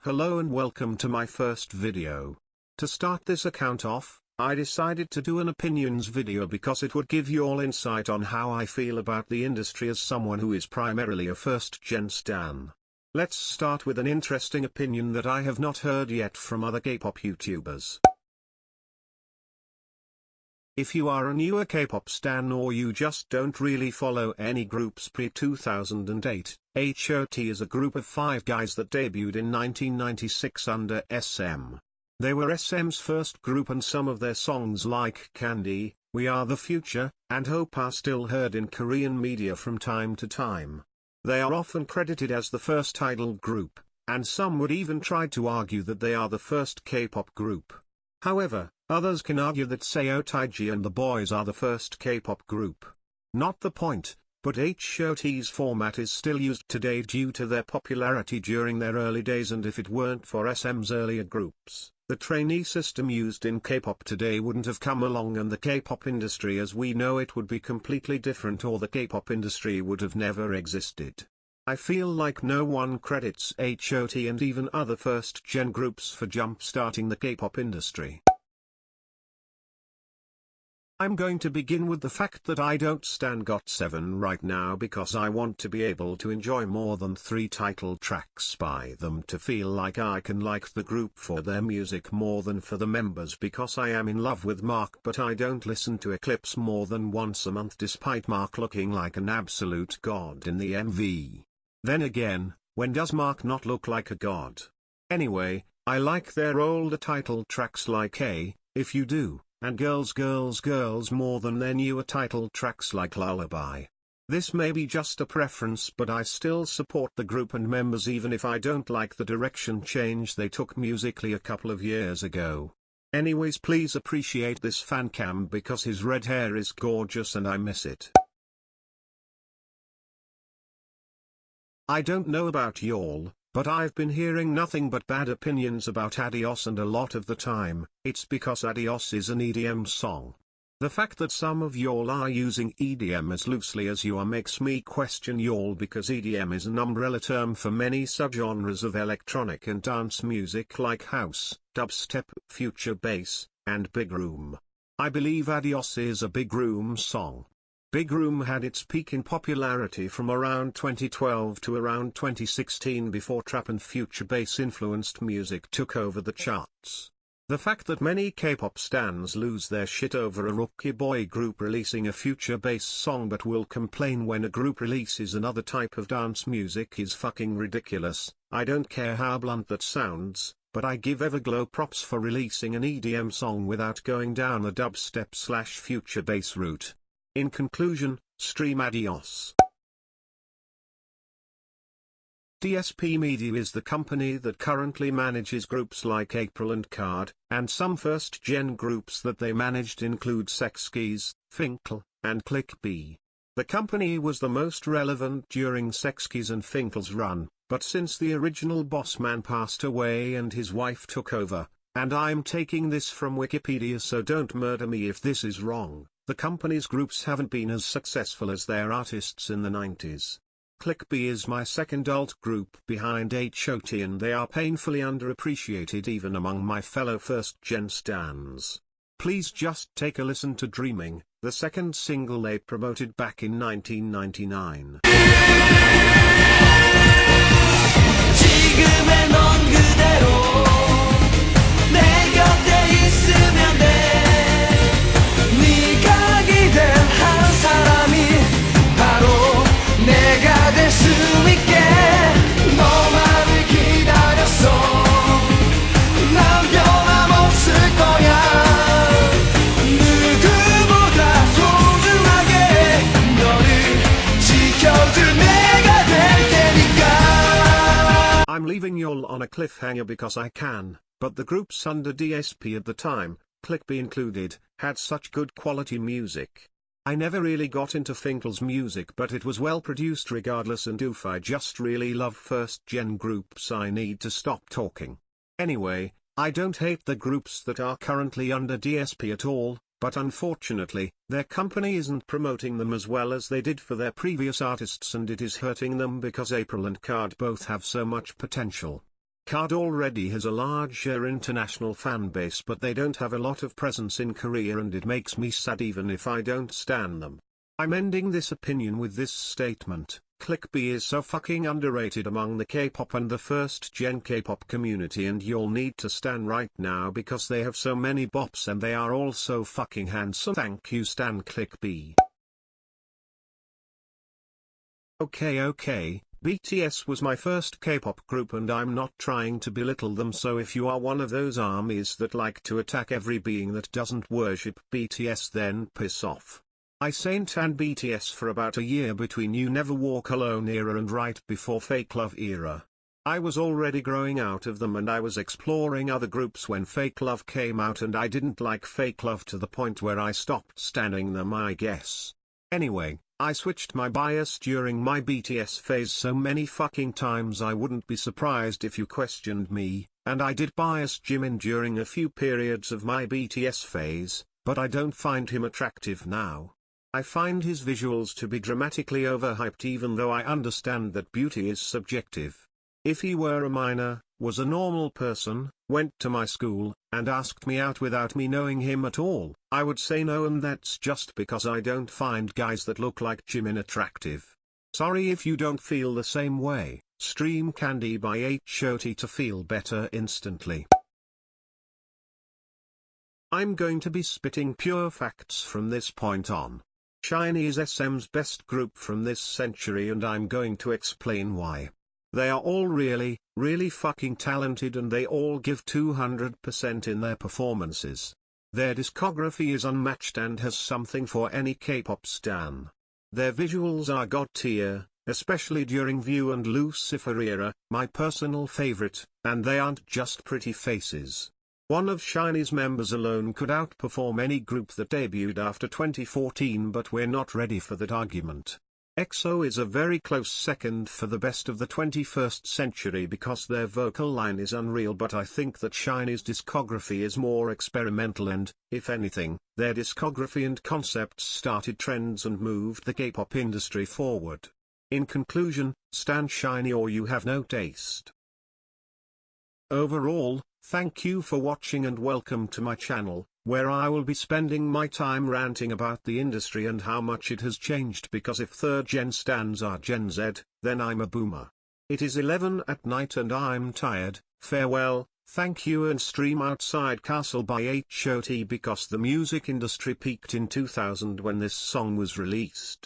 Hello and welcome to my first video. To start this account off, I decided to do an opinions video because it would give you all insight on how I feel about the industry as someone who is primarily a first-gen stan. Let's start with an interesting opinion that I have not heard yet from other K-pop YouTubers. If you are a newer K-pop stan or you just don't really follow any groups pre-2008, H.O.T is a group of 5 guys that debuted in 1996 under SM. They were SM's first group and some of their songs like Candy, We Are the Future, and Hope are still heard in Korean media from time to time. They are often credited as the first idol group, and some would even try to argue that they are the first K-pop group. However, others can argue that H.O.T and the Boys are the first K-pop group. Not the point, but H.O.T's format is still used today due to their popularity during their early days, and if it weren't for SM's earlier groups, the trainee system used in K-pop today wouldn't have come along and the K-pop industry as we know it would be completely different, or the K-pop industry would have never existed. I feel like no one credits H.O.T and even other first-gen groups for jump-starting the K-pop industry. I'm going to begin with the fact that I don't stan GOT7 right now because I want to be able to enjoy more than 3 title tracks by them to feel like I can like the group for their music more than for the members, because I am in love with Mark but I don't listen to Eclipse more than once a month despite Mark looking like an absolute god in the MV. Then again, when does Mark not look like a god? Anyway, I like their older title tracks like Hey, If You Do, and Girls Girls Girls more than their newer title tracks like Lullaby. This may be just a preference, but I still support the group and members even if I don't like the direction change they took musically a couple of years ago. Anyways, please appreciate this fan cam because his red hair is gorgeous and I miss it. I don't know about y'all, but I've been hearing nothing but bad opinions about Adios, and a lot of the time, it's because Adios is an EDM song. The fact that some of y'all are using EDM as loosely as you are makes me question y'all, because EDM is an umbrella term for many subgenres of electronic and dance music like house, dubstep, future bass, and big room. I believe Adios is a big room song. Big Room had its peak in popularity from around 2012 to around 2016 before trap and future bass influenced music took over the charts. The fact that many K-pop stans lose their shit over a rookie boy group releasing a future bass song but will complain when a group releases another type of dance music is fucking ridiculous. I don't care how blunt that sounds, but I give Everglow props for releasing an EDM song without going down the dubstep/future bass route. In conclusion, stream Adios. DSP Media is the company that currently manages groups like April and Card, and some first-gen groups that they managed include Sexkeys, Finkel, and Click B. The company was the most relevant during Sexkeys and Finkel's run, but since the original boss man passed away and his wife took over, and I'm taking this from Wikipedia so don't murder me if this is wrong, the company's groups haven't been as successful as their artists in the 90s. Click B is my second alt group behind H.O.T and they are painfully underappreciated even among my fellow first-gen stans. Please just take a listen to Dreaming, the second single they promoted back in 1999. I'm leaving y'all on a cliffhanger because I can, but the groups under DSP at the time, Click B included, had such good quality music. I never really got into Finkel's music, but it was well produced regardless, and oof, I just really love first-gen groups. I need to stop talking. Anyway, I don't hate the groups that are currently under DSP at all, but unfortunately, their company isn't promoting them as well as they did for their previous artists, and it is hurting them because April and Card both have so much potential. card already has a larger international fan base, but they don't have a lot of presence in Korea, and it makes me sad even if I don't stan them. I'm ending this opinion with this statement: ClickB is so fucking underrated among the K-pop and the first gen K-pop community, and you'll need to stan right now because they have so many bops and they are all so fucking handsome. Thank you stan ClickB. Okay, BTS was my first K-pop group and I'm not trying to belittle them, so if you are one of those armies that like to attack every being that doesn't worship BTS, then piss off. I saint and BTS for about a year between You Never Walk Alone era and right before Fake Love era. I was already growing out of them and I was exploring other groups when Fake Love came out, and I didn't like Fake Love to the point where I stopped standing them, I guess. Anyway, I switched my bias during my BTS phase so many fucking times I wouldn't be surprised if you questioned me, and I did bias Jimin during a few periods of my BTS phase, but I don't find him attractive now. I find his visuals to be dramatically overhyped, even though I understand that beauty is subjective. If he were a minor, was a normal person, went to my school, and asked me out without me knowing him at all, I would say no, and that's just because I don't find guys that look like Jimin attractive. Sorry if you don't feel the same way. Stream Candy by H.O.T to feel better instantly. I'm going to be spitting pure facts from this point on. SHINee is SM's best group from this century, and I'm going to explain why. They are all really, really fucking talented, and they all give 200% in their performances. Their discography is unmatched and has something for any K-pop stan. Their visuals are god tier, especially during View and Lucifer era, my personal favorite, and they aren't just pretty faces. One of SHINee's members alone could outperform any group that debuted after 2014, but we're not ready for that argument. EXO is a very close second for the best of the 21st century because their vocal line is unreal, but I think that SHINee's discography is more experimental and, if anything, their discography and concepts started trends and moved the K-pop industry forward. In conclusion, stan SHINee or you have no taste. Overall, thank you for watching and welcome to my channel, where I will be spending my time ranting about the industry and how much it has changed, because if third gen stans are Gen Z, then I'm a boomer. It is 11 at night and I'm tired. Farewell, thank you, and stream Outside Castle by H.O.T because the music industry peaked in 2000 when this song was released.